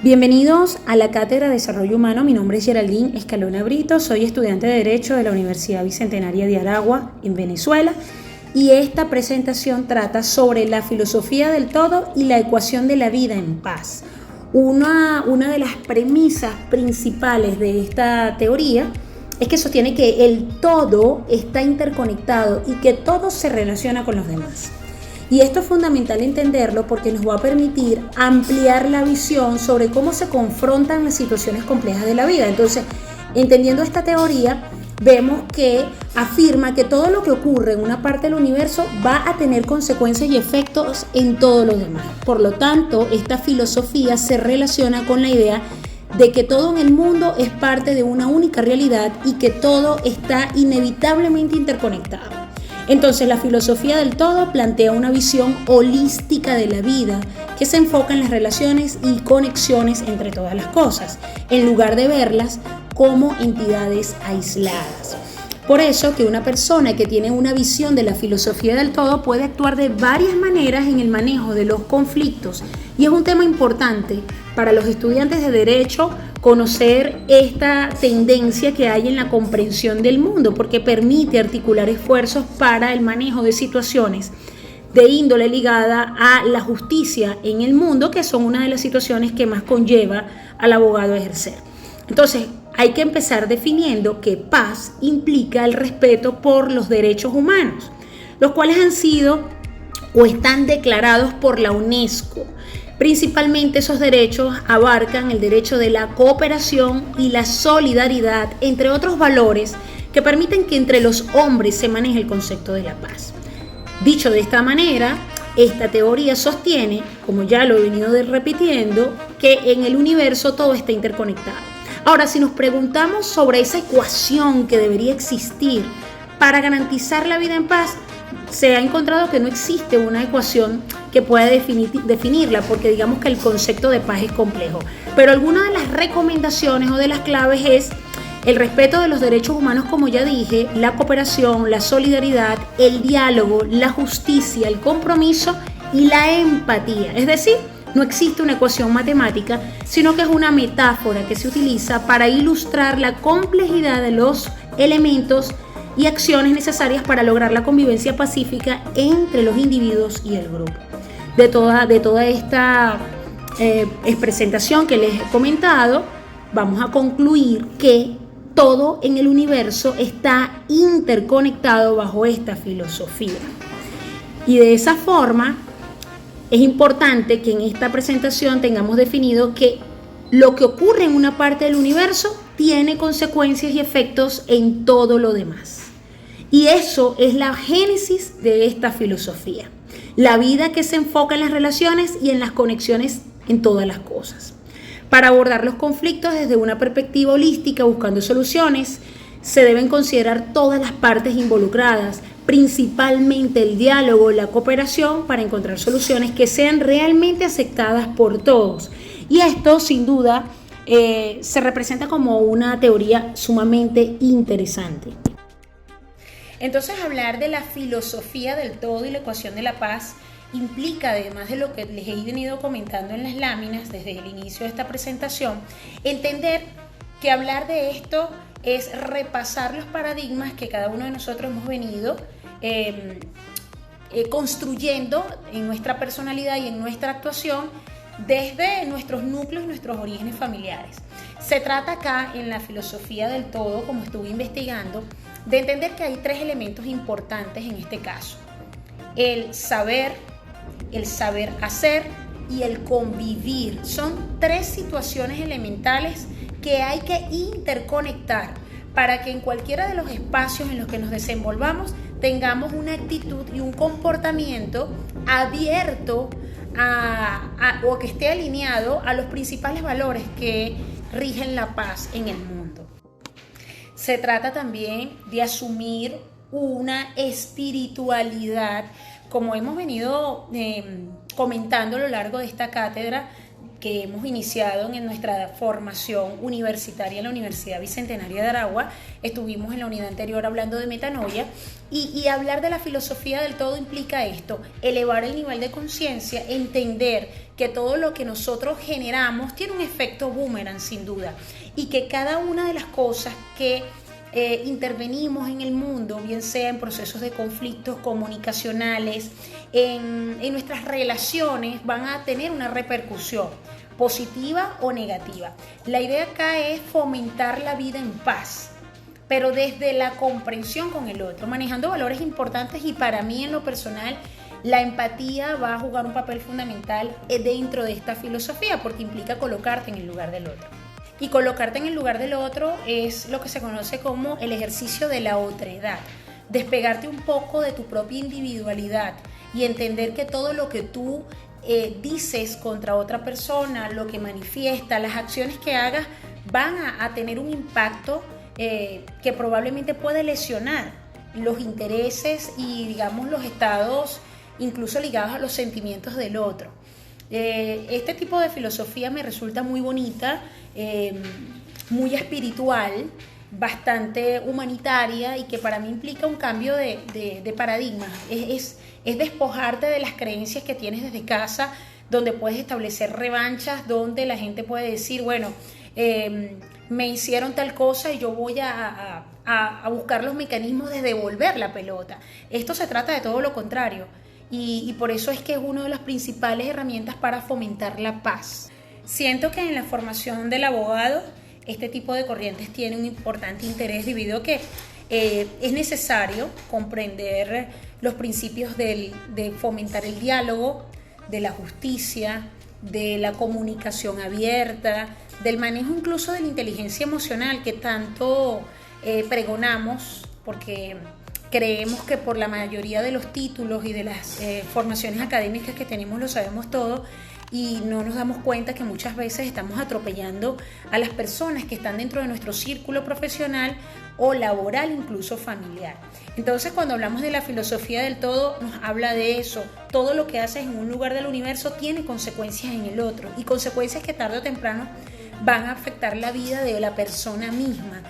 Bienvenidos a la Cátedra de Desarrollo Humano. Mi nombre es Geraldine Escalona Brito, soy estudiante de Derecho de la Universidad Bicentenaria de Aragua en Venezuela y esta presentación trata sobre la filosofía del todo y la ecuación de la vida en paz. Una de las premisas principales de esta teoría es que sostiene que el todo está interconectado y que todo se relaciona con los demás. Y esto es fundamental entenderlo porque nos va a permitir ampliar la visión sobre cómo se confrontan las situaciones complejas de la vida. Entonces, entendiendo esta teoría, vemos que afirma que todo lo que ocurre en una parte del universo va a tener consecuencias y efectos en todos los demás. Por lo tanto, esta filosofía se relaciona con la idea de que todo en el mundo es parte de una única realidad y que todo está inevitablemente interconectado. Entonces, la filosofía del todo plantea una visión holística de la vida que se enfoca en las relaciones y conexiones entre todas las cosas, en lugar de verlas como entidades aisladas. Por eso que una persona que tiene una visión de la filosofía del todo puede actuar de varias maneras en el manejo de los conflictos. Y es un tema importante para los estudiantes de Derecho conocer esta tendencia que hay en la comprensión del mundo, porque permite articular esfuerzos para el manejo de situaciones de índole ligada a la justicia en el mundo, que son una de las situaciones que más conlleva al abogado ejercer. Entonces, hay que empezar definiendo que paz implica el respeto por los derechos humanos, los cuales han sido o están declarados por la UNESCO. Principalmente esos derechos abarcan el derecho de la cooperación y la solidaridad, entre otros valores que permiten que entre los hombres se maneje el concepto de la paz. Dicho de esta manera, esta teoría sostiene, como ya lo he venido repitiendo, que en el universo todo está interconectado. Ahora, si nos preguntamos sobre esa ecuación que debería existir para garantizar la vida en paz, se ha encontrado que no existe una ecuación que pueda definirla, porque digamos que el concepto de paz es complejo. Pero alguna de las recomendaciones o de las claves es el respeto de los derechos humanos, como ya dije, la cooperación, la solidaridad, el diálogo, la justicia, el compromiso y la empatía. Es decir, no existe una ecuación matemática, sino que es una metáfora que se utiliza para ilustrar la complejidad de los elementos y acciones necesarias para lograr la convivencia pacífica entre los individuos y el grupo. De toda esta presentación que les he comentado, vamos a concluir que todo en el universo está interconectado bajo esta filosofía. Y de esa forma, es importante que en esta presentación tengamos definido que lo que ocurre en una parte del universo tiene consecuencias y efectos en todo lo demás. Y eso es la génesis de esta filosofía. La vida que se enfoca en las relaciones y en las conexiones en todas las cosas. Para abordar los conflictos desde una perspectiva holística, buscando soluciones, se deben considerar todas las partes involucradas, principalmente el diálogo, la cooperación, para encontrar soluciones que sean realmente aceptadas por todos. Y esto, sin duda, se representa como una teoría sumamente interesante. Entonces, hablar de la filosofía del todo y la ecuación de la paz implica, además de lo que les he venido comentando en las láminas desde el inicio de esta presentación, entender que hablar de esto es repasar los paradigmas que cada uno de nosotros hemos venido construyendo en nuestra personalidad y en nuestra actuación desde nuestros núcleos y nuestros orígenes familiares. Se trata acá, en la filosofía del todo, como estuve investigando, de entender que hay tres elementos importantes en este caso: el saber hacer y el convivir. Son tres situaciones elementales que hay que interconectar para que en cualquiera de los espacios en los que nos desenvolvamos tengamos una actitud y un comportamiento abierto o que esté alineado a los principales valores que rigen la paz en el mundo. Se trata también de asumir una espiritualidad, como hemos venido comentando a lo largo de esta cátedra. que hemos iniciado en nuestra formación universitaria en la Universidad Bicentenaria de Aragua. Estuvimos en la unidad anterior hablando de metanoia y hablar de la filosofía del todo implica esto: elevar el nivel de conciencia, entender que todo lo que nosotros generamos tiene un efecto boomerang sin duda, y que cada una de las cosas que intervenimos en el mundo, bien sea en procesos de conflictos comunicacionales, en nuestras relaciones, van a tener una repercusión positiva o negativa. La idea acá es fomentar la vida en paz, pero desde la comprensión con el otro, manejando valores importantes, y para mí en lo personal la empatía va a jugar un papel fundamental dentro de esta filosofía, porque implica colocarte en el lugar del otro. Y colocarte en el lugar del otro es lo que se conoce como el ejercicio de la otredad. Despegarte un poco de tu propia individualidad y entender que todo lo que tú dices contra otra persona, lo que manifiesta, las acciones que hagas, van a tener un impacto que probablemente puede lesionar los intereses y, digamos, los estados incluso ligados a los sentimientos del otro. Este tipo de filosofía me resulta muy bonita, muy espiritual, bastante humanitaria, y que para mí implica un cambio de paradigma. Es despojarte de las creencias que tienes desde casa, donde puedes establecer revanchas, donde la gente puede decir, bueno, me hicieron tal cosa y yo voy a buscar los mecanismos de devolver la pelota. Esto se trata de todo lo contrario. Y por eso es que es una de las principales herramientas para fomentar la paz. Siento que en la formación del abogado este tipo de corrientes tiene un importante interés, debido a que es necesario comprender los principios de fomentar el diálogo, de la justicia, de la comunicación abierta, del manejo incluso de la inteligencia emocional que tanto pregonamos, porque creemos que por la mayoría de los títulos y de las formaciones académicas que tenemos lo sabemos todo, y no nos damos cuenta que muchas veces estamos atropellando a las personas que están dentro de nuestro círculo profesional o laboral, incluso familiar. Entonces, cuando hablamos de la filosofía del todo, nos habla de eso. Todo lo que haces en un lugar del universo tiene consecuencias en el otro, y consecuencias que tarde o temprano van a afectar la vida de la persona misma.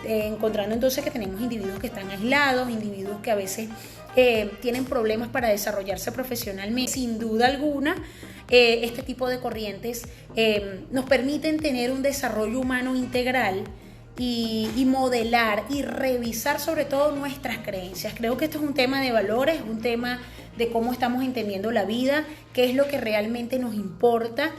Encontrando entonces que tenemos individuos que están aislados, individuos que a veces tienen problemas para desarrollarse profesionalmente. Sin duda alguna, este tipo de corrientes nos permiten tener un desarrollo humano integral y modelar y revisar sobre todo nuestras creencias. Creo que esto es un tema de valores, un tema de cómo estamos entendiendo la vida, qué es lo que realmente nos importa,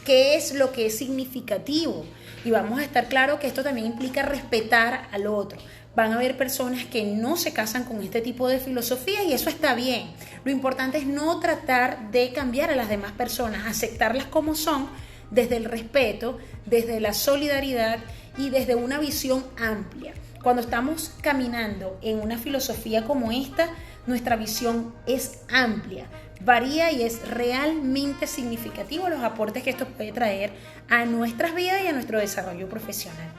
qué es lo que es significativo. Y vamos a estar claro que esto también implica respetar al otro. Van a haber personas que no se casan con este tipo de filosofía, y eso está bien. Lo importante es no tratar de cambiar a las demás personas, aceptarlas como son, desde el respeto, desde la solidaridad y desde una visión amplia. Cuando estamos caminando en una filosofía como esta, nuestra visión es amplia, varía, y es realmente significativo los aportes que esto puede traer a nuestras vidas y a nuestro desarrollo profesional.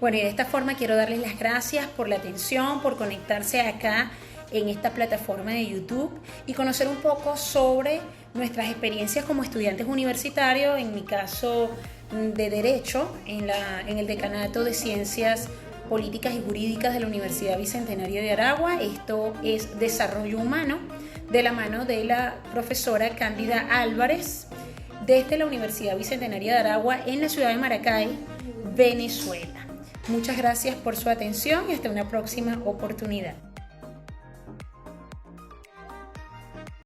Bueno, y de esta forma quiero darles las gracias por la atención, por conectarse acá en esta plataforma de YouTube y conocer un poco sobre nuestras experiencias como estudiantes universitarios, en mi caso de Derecho, en el Decanato de Ciencias Políticas y Jurídicas de la Universidad Bicentenaria de Aragua. Esto es Desarrollo Humano, de la mano de la profesora Cándida Álvarez, desde la Universidad Bicentenaria de Aragua en la ciudad de Maracay, Venezuela. Muchas gracias por su atención y hasta una próxima oportunidad.